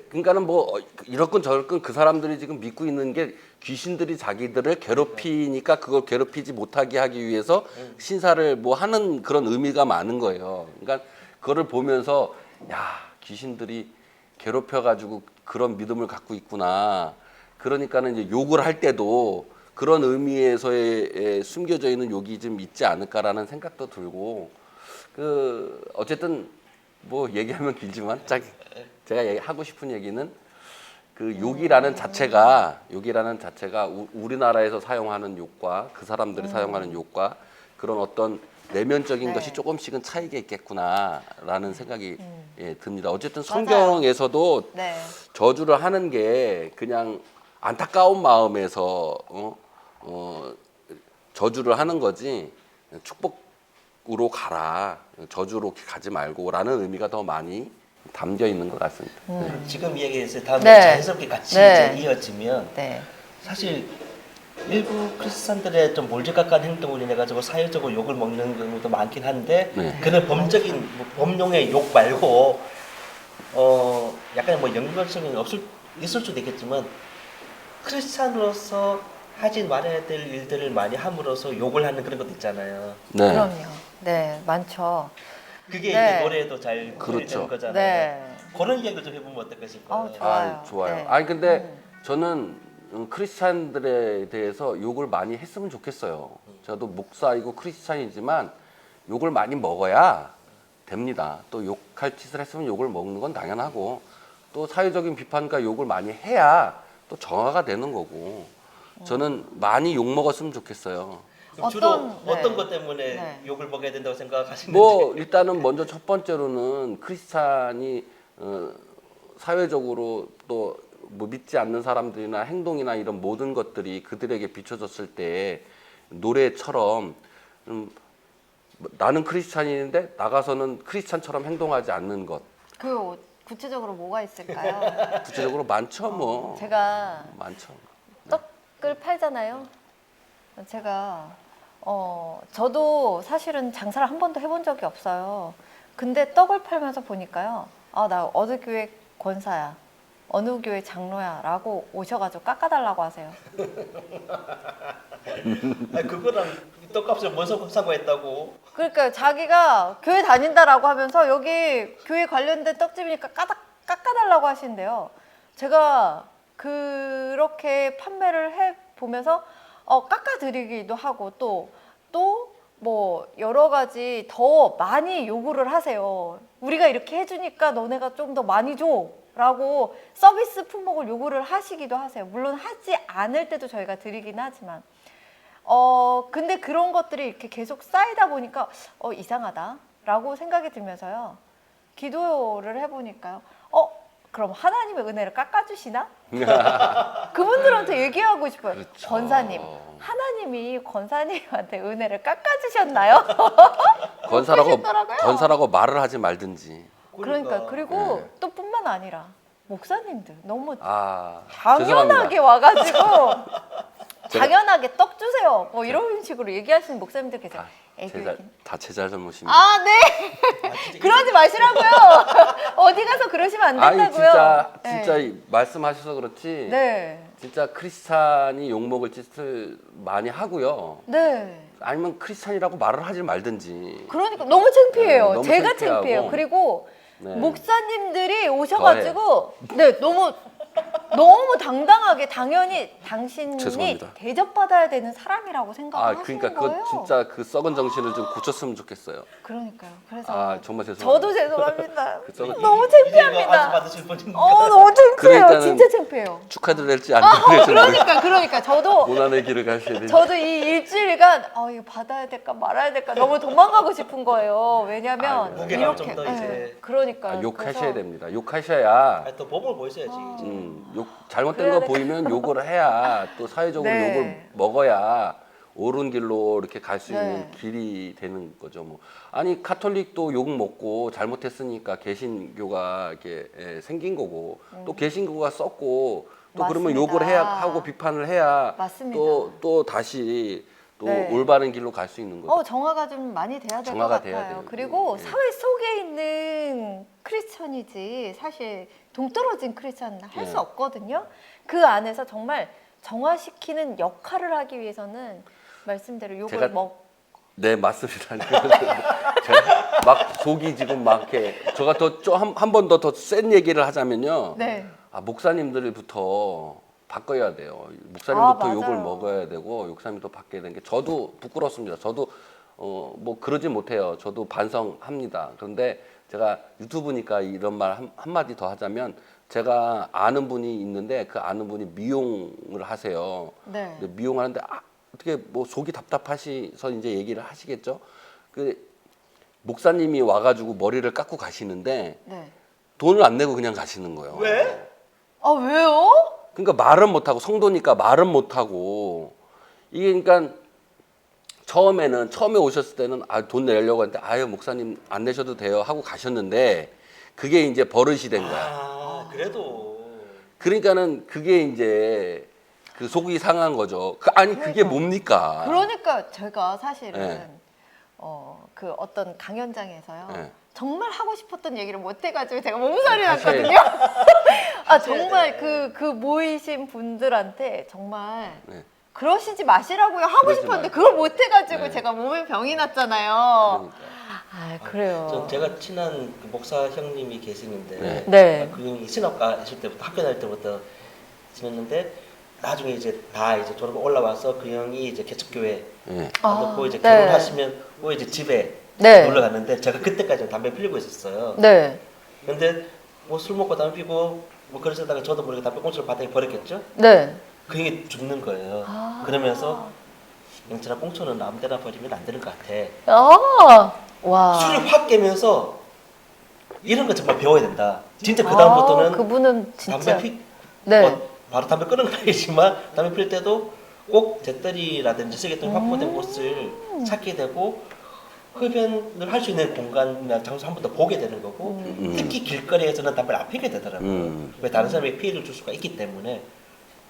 그러니까는 뭐 이렇건 저렇건 그 사람들이 지금 믿고 있는 게 귀신들이 자기들을 괴롭히니까 그걸 괴롭히지 못하게 하기 위해서 신사를 뭐 하는 그런 의미가 많은 거예요. 그러니까 그거를 보면서 야 귀신들이 괴롭혀가지고 그런 믿음을 갖고 있구나. 그러니까는 이제 욕을 할 때도 그런 의미에서의 숨겨져 있는 욕이 좀 있지 않을까라는 생각도 들고 그 어쨌든 뭐 얘기하면 길지만 제가 하고 싶은 얘기는 그 욕이라는 자체가 우리나라에서 사용하는 욕과 그 사람들이 사용하는 욕과 그런 어떤 내면적인 네. 것이 조금씩은 차이가 있겠구나라는 생각이 예, 듭니다. 어쨌든 맞아요. 성경에서도 네. 저주를 하는 게 그냥 안타까운 마음에서 저주를 하는 거지 축복으로 가라 저주로 가지 말고라는 의미가 더 많이 담겨 있는 것 같습니다. 네. 지금 이야기에서 다음에 네. 자연스럽게 같이 네. 이제 이어지면 네. 사실 일부 크리스찬들의 좀 몰지각한 행동으로 인해 가지고 사회적으로 욕을 먹는 경우도 많긴 한데 네. 그런 범적인 뭐 범용의 욕 말고 약간 뭐 연관성이 있을 수도 있겠지만 크리스찬으로서 하지 말아야 될 일들을 많이 함으로써 욕을 하는 그런 것도 있잖아요. 네. 그럼요. 네, 많죠. 그게 네. 이제 노래에도 잘 그렇죠. 되는 거잖아요. 네. 그런 이야기를 좀 해보면 어떨까 싶어요. 좋아요. 좋아요. 네. 아니 근데 저는 크리스찬들에 대해서 욕을 많이 했으면 좋겠어요. 저도 목사이고 크리스찬이지만 욕을 많이 먹어야 됩니다. 또 욕할 짓을 했으면 욕을 먹는 건 당연하고 또 사회적인 비판과 욕을 많이 해야 또 정화가 되는 거고 저는 많이 욕 먹었으면 좋겠어요. 그럼 주로 어떤- 네. 어떤 것 때문에 네. 욕을 먹어야 된다고 생각하시는지. 뭐 일단은 먼저 첫 번째로는 크리스찬이 사회적으로 또 뭐 믿지 않는 사람들이나 행동이나 이런 모든 것들이 그들에게 비춰졌을 때 노래처럼 나는 크리스찬인데 나가서는 크리스찬처럼 행동하지 않는 것 그 구체적으로 뭐가 있을까요? 구체적으로 많죠 뭐 제가 많죠. 떡을 팔잖아요. 제가 저도 사실은 장사를 한 번도 해본 적이 없어요. 근데 떡을 팔면서 보니까요. 아, 나 어느 교회 권사야. 어느 교회 장로야. 라고 오셔가지고 깎아달라고 하세요. 아니, 그거랑 떡값을 뭔 상관했다고? 그러니까 자기가 교회 다닌다라고 하면서 여기 교회 관련된 떡집이니까 깎아달라고 하신대요. 제가 그렇게 판매를 해 보면서 깎아드리기도 하고 또 뭐 여러 가지 더 많이 요구를 하세요. 우리가 이렇게 해주니까 너네가 좀 더 많이 줘라고 서비스 품목을 요구를 하시기도 하세요. 물론 하지 않을 때도 저희가 드리긴 하지만 근데 그런 것들이 이렇게 계속 쌓이다 보니까 이상하다라고 생각이 들면서요. 기도를 해보니까요. 그럼 하나님의 은혜를 깎아주시나? 그분들한테 얘기하고 싶어요. 그렇죠. 권사님, 하나님이 권사님한테 은혜를 깎아주셨나요? 그러시더라고요. 권사라고 말을 하지 말든지. 그러니까 그리고 네. 또 뿐만 아니라 목사님들 너무 아, 당연하게 죄송합니다. 와가지고 제가- 당연하게 떡 주세요. 뭐 이런 식으로 얘기하시는 목사님들 계세요. 다 제자 잘못입니다. 아, 네. 아, 진짜 그러지 마시라고요. 어디 가서 그러시면 안 아니 된다고요. 진짜 말씀하셔서 그렇지. 네. 진짜 크리스찬이 욕먹을 짓을 많이 하고요. 네. 아니면 크리스찬이라고 말을 하지 말든지. 그러니까 너무 창피해요. 네, 너무 제가 창피하고. 창피해요. 그리고 네. 목사님들이 오셔가지고 네 너무 당당하게 당연히 당신이 죄송합니다. 대접받아야 되는 사람이라고 생각을 하시는 그러니까 거예요. 그거 진짜 그 썩은 정신을 좀 고쳤으면 좋겠어요. 그러니까요. 그래서 아, 정말 죄송합니다. 저도 죄송합니다. 그 썩은- 너무 이제가 창피합니다. 받으실 분인데. 너무 창피해요. 그러니까는- 진짜 창피해요. 축하드릴지 안 드릴지 모르겠어요. 그러니까 저도 고난의 길을 가셔야 되니. 저도 이 일주일간 이거 받아야 될까 말아야 될까 너무 도망가고 싶은 거예요. 왜냐면 아이고. 무게감 이렇게 좀더 이제. 그러니까요. 욕하셔야 그래서 됩니다. 욕하셔야 아니, 또 법을 보셔야지. 이제. 잘못된 그래야 거 보이면 욕을 해야 또 사회적으로 네. 욕을 먹어야 옳은 길로 이렇게 갈 수 있는 네. 길이 되는 거죠. 뭐 아니 카톨릭도 욕 먹고 잘못했으니까 개신교가 이렇게 생긴 거고 또 개신교가 썼고 또 그러면 맞습니다. 욕을 해야 하고 비판을 해야 맞습니다. 또 다시 또 네. 올바른 길로 갈 수 있는 거죠. 정화가 좀 많이 돼야 될 것 정화가 돼야 같아요. 돼요. 그리고 예. 사회 속에 있는 크리스천이지 사실 동떨어진 크리스천은 할 수 예. 없거든요. 그 안에서 정말 정화시키는 역할을 하기 위해서는 말씀대로 욕을 제가- 네 맞습니다. 제가 막 속이 지금 막 이렇게 제가 한 번 더 센 얘기를 하자면요. 네. 목사님들부터 바꿔야 돼요. 목사님부터 맞아요. 욕을 먹어야 되고 목사님도 바뀌어야 되는 게 저도 부끄럽습니다. 저도 뭐 그러지 못해요. 저도 반성합니다. 그런데 제가 유튜브니까 이런 말 한마디 더 하자면 제가 아는 분이 있는데 그 아는 분이 미용을 하세요. 네. 근데 미용하는데 어떻게 뭐 속이 답답하셔서 이제 얘기를 하시겠죠. 그 목사님이 와가지고 머리를 깎고 가시는데 네. 돈을 안 내고 그냥 가시는 거예요. 왜? 왜요? 그러니까 말은 못하고 성도니까 말은 못하고 이게 그러니까 처음에 오셨을 때는 돈 내려고 했는데 아유 목사님 안 내셔도 돼요 하고 가셨는데 그게 이제 버릇이 된 거야. 그래도. 그러니까는 그게 이제 그 속이 상한 거죠. 그게 뭡니까? 그러니까 제가 사실은 네. 그 어떤 강연장에서요. 네. 정말 하고 싶었던 얘기를 못 해가지고 제가 몸살이 하셔야 났거든요. 정말 그 모이신 분들한테 정말 네. 그러시지 마시라고요 하고 그러지 싶었는데 말고. 그걸 못 해가지고 네. 제가 몸에 병이 났잖아요. 그러니까. 그래요. 제가 친한 그 목사 형님이 계시는데 네. 네. 그 형이 신학과 있을 때부터 학교 다닐 때부터 지냈는데 나중에 이제 다 이제 졸업 올라와서 그 형이 이제 개척교회 네. 넣고 이제 네. 결혼하시면 그 이제 집에 네. 놀러 갔는데 제가 그때까지는 담배 피우고 있었어요. 네. 근데 뭐 술 먹고 담배 피고 뭐 그러시다가 저도 모르게 담배 꽁초를 바닥에 버렸겠죠. 네. 그 형이 죽는 거예요. 아. 그러면서 영철아 꽁초는 아무데나 버리면 안 되는 것 같아. 와. 술을 확 깨면서 이런 거 정말 배워야 된다. 진짜 그 다음부터는 그분은 진짜. 담배 네. 바로 담배 끊는 건 아니지만 담배 필 때도 꼭 재떨이라든지 쓰레기통 확보된 곳을 찾게 되고 흡연을 할 수 있는 공간이나 장소 한 번 더 보게 되는 거고 특히 길거리에서는 담배를 안 피게 되더라고요. 왜 다른 사람에게 피해를 줄 수가 있기 때문에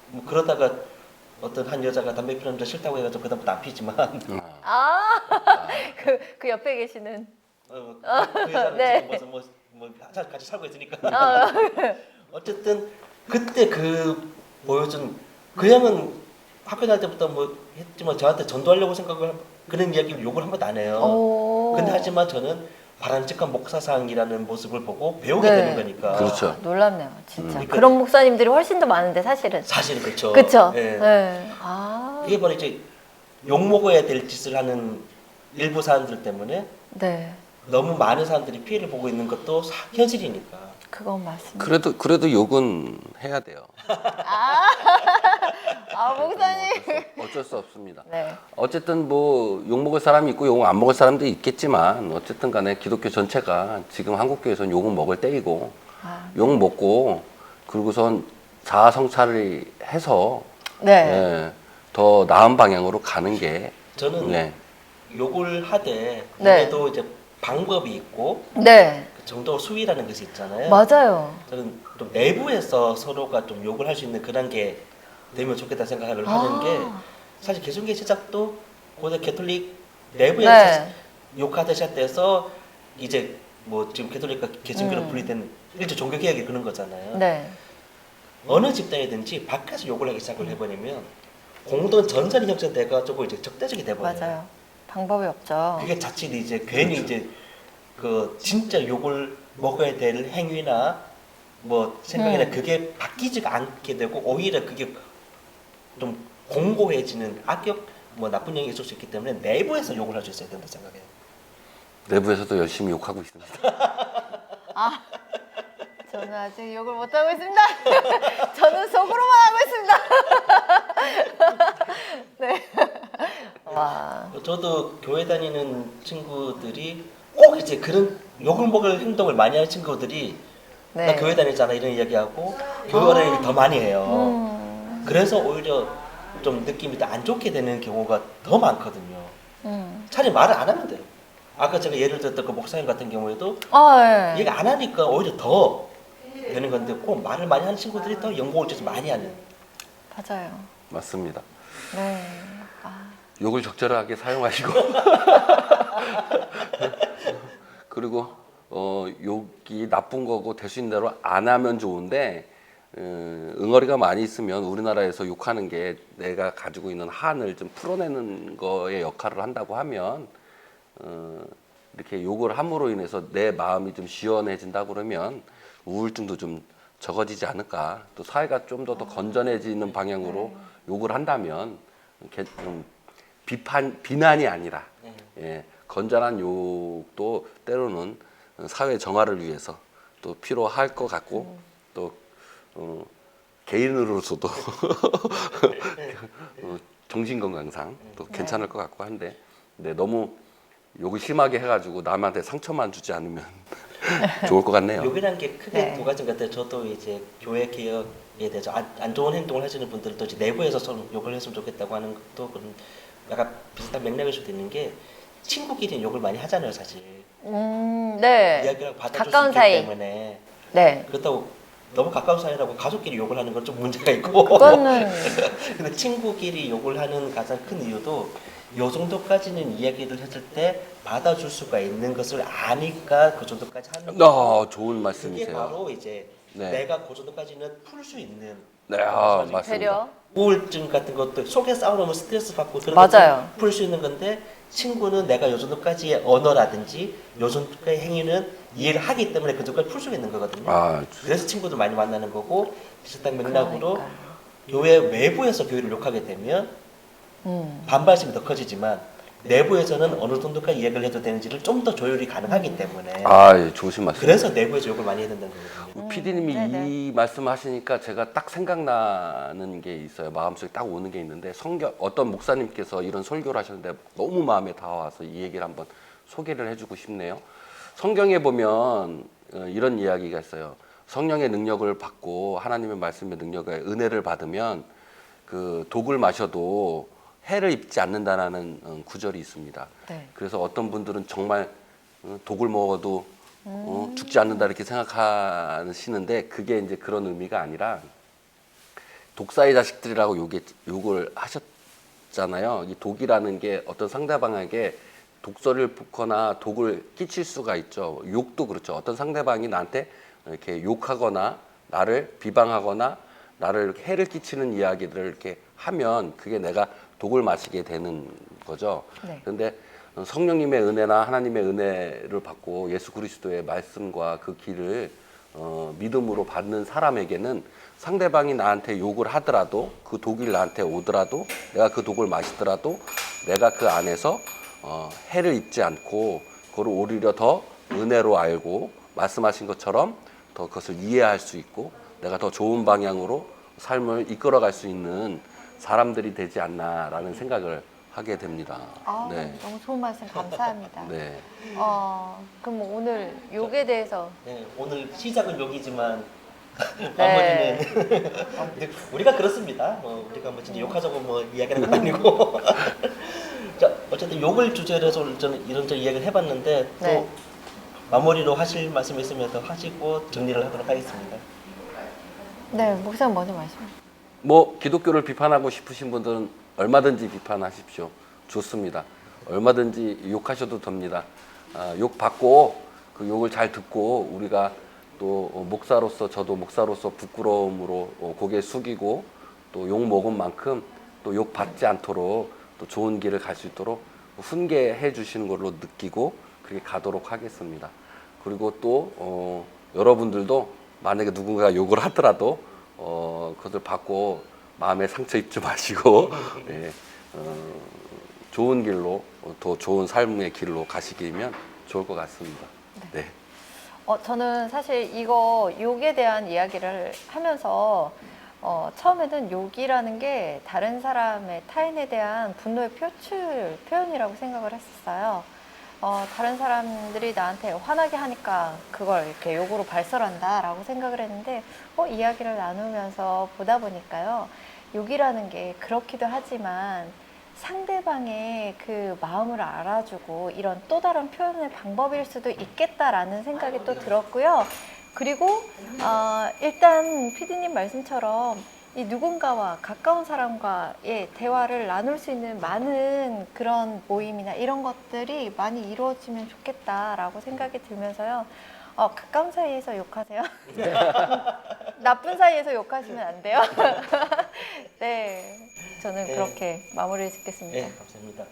뭐 그러다가 어떤 한 여자가 담배 피우는 거 싫다고 해가지고 그다음부터 안 피지만 그 옆에 계시는. 그 여자는 네. 지금 뭐 같이 살고 있으니까. 아, 어쨌든 그때 그 보여준 그 형은 학교 다닐 때부터 뭐 했지만 저한테 전도하려고 생각을 그런 이야기를 욕을 한 번도 안 해요. 오. 근데 하지만 저는 바람직한 목사상이라는 모습을 보고 배우게 네. 되는 거니까. 그렇죠. 놀랍네요, 진짜. 그러니까- 그런 목사님들이 훨씬 더 많은데 사실은. 사실은 그렇죠. 그렇죠. 예. 네. 아. 이게 바로 이제 욕 먹어야 될 짓을 하는 일부 사람들 때문에 네. 너무 많은 사람들이 피해를 보고 있는 것도 현실이니까. 그건 맞습니다. 그래도 욕은 해야 돼요. 목사님. 어쩔 수 없습니다. 네. 어쨌든 뭐 욕 먹을 사람이 있고 욕 안 먹을 사람도 있겠지만 어쨌든 간에 기독교 전체가 지금 한국교회에서는 욕은 먹을 때이고 욕 먹고 그리고선 자아 성찰을 해서 네. 예, 더 나은 방향으로 가는 게 저는 네. 욕을 하되 네. 그래도 이제 방법이 있고 네. 그 정도 수위라는 것이 있잖아요. 맞아요. 저는 좀 내부에서 서로가 좀 욕을 할 수 있는 그런 게 되면 좋겠다 생각을 하는 게 사실 개신교 시작도 고대 개톨릭 내부에서 네. 욕하듯이 시작돼서 이제 뭐 지금 개톨릭과 개신교로 분리된 일종 종교 개혁이 그런 거잖아요. 네. 어느 집단이든지 밖에서 욕을 하기 시작을 해버리면 공동 전선이 형성돼가지고 이제 적대적이 돼버려요. 맞아요. 방법이 없죠. 그게 자칫 이제 괜히 그렇죠. 이제 그 진짜 욕을 먹어야 될 행위나 뭐 생각이나 그게 바뀌지가 않게 되고 오히려 그게 좀 공고해지는 악역 뭐 나쁜 영향이 있을 수 있기 때문에 내부에서 욕을 할 수 있어야 된다 생각해요. 내부에서도 열심히 욕하고 있습니다. 저는 아직 욕을 못 하고 있습니다. 저는 속으로만 하고 있습니다. 네. 와. 저도 교회 다니는 친구들이 꼭 이제 그런 욕을 먹을 행동을 많이 하는 친구들이 네. 나 교회 다니잖아 이런 이야기하고 교회 다니기 더 많이 해요. 그래서 오히려 좀 느낌이 더 안 좋게 되는 경우가 더 많거든요. 차라리 말을 안 하면 돼요. 아까 제가 예를 들었던 그 목사님 같은 경우에도 네. 얘가 안 하니까 오히려 더 되는 건데 꼭 말을 많이 하는 친구들이 더 연봉을 줘서 많이 하는. 맞아요. 맞습니다. 네. 욕을 적절하게 사용하시고 그리고 욕이 나쁜 거고 될 수 있는 대로 안 하면 좋은데 응어리가 많이 있으면 우리나라에서 욕하는 게 내가 가지고 있는 한을 좀 풀어내는 거에 역할을 한다고 하면 이렇게 욕을 함으로 인해서 내 마음이 좀 시원해진다 그러면 우울증도 좀 적어지지 않을까. 또 사회가 좀 더 건전해지는 방향으로 욕을 한다면 좀 비난이 아니라 건전한 욕도 때로는 사회 정화를 위해서 또 필요할 것 같고 또 개인으로서도 정신건강상 또 괜찮을 것 같고 한데 너무 욕을 심하게 해가지고 남한테 상처만 주지 않으면 좋을 것 같네요. 욕이라는 게 크게 네. 두 가지인 것 같아요. 저도 이제 교회 개혁에 대해서 안 좋은 행동을 하시는 분들도 이제 내부에서 서로 욕을 했으면 좋겠다고 하는 것도 그런 약간 비슷한 맥락일 수도 있는 게 친구끼리 욕을 많이 하잖아요, 사실. 네. 이야기를 받아줄 수 가까운 있기 사이. 때문에 네. 그렇다고 너무 가까운 사이라고 가족끼리 욕을 하는 건 좀 문제가 있고. 그거는 근데 친구끼리 욕을 하는 가장 큰 이유도 요 정도까지는 이야기를 했을 때 받아줄 수가 있는 것을 아니까 그 정도까지 하는 거고 좋은 그게 말씀이세요. 바로 이제 네. 내가 그 정도까지는 풀 수 있는 네, 맞습니다. 배려. 우울증 같은 것도 속에 싸우면 스트레스 받고 그런 맞아요. 풀 수 있는 건데 친구는 내가 요 정도까지의 언어라든지 요 정도의 행위는 이해를 하기 때문에 그 정도까지 풀 수 있는 거거든요. 그래서 친구들 많이 만나는 거고 비슷한 맥락으로 그러니까요. 교회 외부에서 교회를 욕하게 되면 반발심이 더 커지지만 내부에서는 어느 정도까지 이야기를 해도 되는지를 좀 더 조율이 가능하기 때문에 좋으신 말씀. 그래서 내부에서 욕을 많이 해야 된다는 거거든요. PD님이 네네. 이 말씀하시니까 제가 딱 생각나는 게 있어요. 마음속에 딱 오는 게 있는데 어떤 목사님께서 이런 설교를 하셨는데 너무 마음에 닿아와서 이 얘기를 한번 소개를 해주고 싶네요. 성경에 보면 이런 이야기가 있어요. 성령의 능력을 받고 하나님의 말씀의 능력에 은혜를 받으면 그 독을 마셔도 해를 입지 않는다라는 구절이 있습니다. 네. 그래서 어떤 분들은 정말 독을 먹어도 죽지 않는다 이렇게 생각하시는데 그게 이제 그런 의미가 아니라 독사의 자식들이라고 욕을 있잖아요. 이 독이라는 게 어떤 상대방에게 독소를 붓거나 독을 끼칠 수가 있죠. 욕도 그렇죠. 어떤 상대방이 나한테 이렇게 욕하거나 나를 비방하거나 나를 이렇게 해를 끼치는 이야기들을 이렇게 하면 그게 내가 독을 마시게 되는 거죠. 네. 그런데 성령님의 은혜나 하나님의 은혜를 받고 예수 그리스도의 말씀과 그 길을 믿음으로 받는 사람에게는 상대방이 나한테 욕을 하더라도 그 독이 나한테 오더라도 내가 그 독을 마시더라도 내가 그 안에서 해를 입지 않고 그걸 오히려 더 은혜로 알고 말씀하신 것처럼 더 그것을 이해할 수 있고 내가 더 좋은 방향으로 삶을 이끌어갈 수 있는 사람들이 되지 않나라는 생각을 하게 됩니다. 아, 네. 너무 좋은 말씀 감사합니다. 네. 그럼 오늘 욕에 대해서 네, 오늘 시작은 욕이지만 네. 마무리는 우리가 그렇습니다. 우리가 뭐 진짜 욕하자고 뭐 이야기하는 건 아니고. 자, 어쨌든 욕을 주제로 해서 저는 이런저런 이야기를 해봤는데 또 네. 마무리로 하실 말씀 있으면 더 하시고 정리를 하도록 하겠습니다. 네, 목사님 먼저 말씀해 주세요. 뭐 기독교를 비판하고 싶으신 분들은 얼마든지 비판하십시오. 좋습니다. 얼마든지 욕하셔도 됩니다. 욕 받고 그 욕을 잘 듣고 우리가 또 목사로서 저도 목사로서 부끄러움으로 고개 숙이고 또 욕 먹은 만큼 또 욕 받지 않도록 또 좋은 길을 갈 수 있도록 훈계해 주시는 걸로 느끼고 그렇게 가도록 하겠습니다. 그리고 또 여러분들도 만약에 누군가 욕을 하더라도 그것을 받고 마음에 상처 입지 마시고 예, 좋은 길로 더 좋은 삶의 길로 가시기면 좋을 것 같습니다. 네. 저는 사실 이거 욕에 대한 이야기를 하면서 처음에는 욕이라는 게 다른 사람의 타인에 대한 분노의 표현이라고 생각을 했었어요. 다른 사람들이 나한테 화나게 하니까 그걸 이렇게 욕으로 발설한다라고 생각을 했는데 이야기를 나누면서 보다 보니까요. 욕이라는 게 그렇기도 하지만 상대방의 그 마음을 알아주고 이런 또 다른 표현의 방법일 수도 있겠다라는 생각이 또 들었고요. 그리고 일단 피디님 말씀처럼 이 누군가와 가까운 사람과의 대화를 나눌 수 있는 많은 그런 모임이나 이런 것들이 많이 이루어지면 좋겠다라고 생각이 들면서요. 가까운 사이에서 욕하세요. 나쁜 사이에서 욕하시면 안 돼요. 네, 저는 네. 그렇게 마무리를 짓겠습니다. 네, 감사합니다.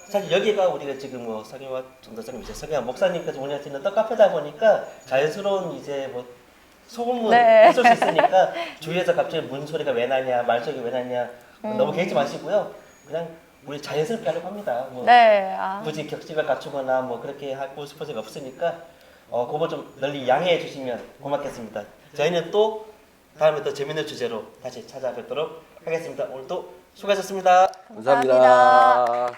사실 여기가 우리가 지금 뭐 성혜와 전도사님 이제 성혜와 목사님까지 운영할 수 있는 떡카페다 보니까 자연스러운 이제 뭐 소음은 네. 있을 수 있으니까 주위에서 갑자기 문 소리가 왜 나냐, 말소리가 왜 나냐 너무 개의치 마시고요. 그냥 우리 자연스럽게 하려고 합니다. 뭐 네, 굳이 격식을 갖추거나 뭐 그렇게 하고 싶은 생각 없으니까 그거 좀 널리 양해해 주시면 고맙겠습니다. 저희는 또 다음에 또 재밌는 주제로 다시 찾아뵙도록 하겠습니다. 오늘도 수고하셨습니다. 감사합니다.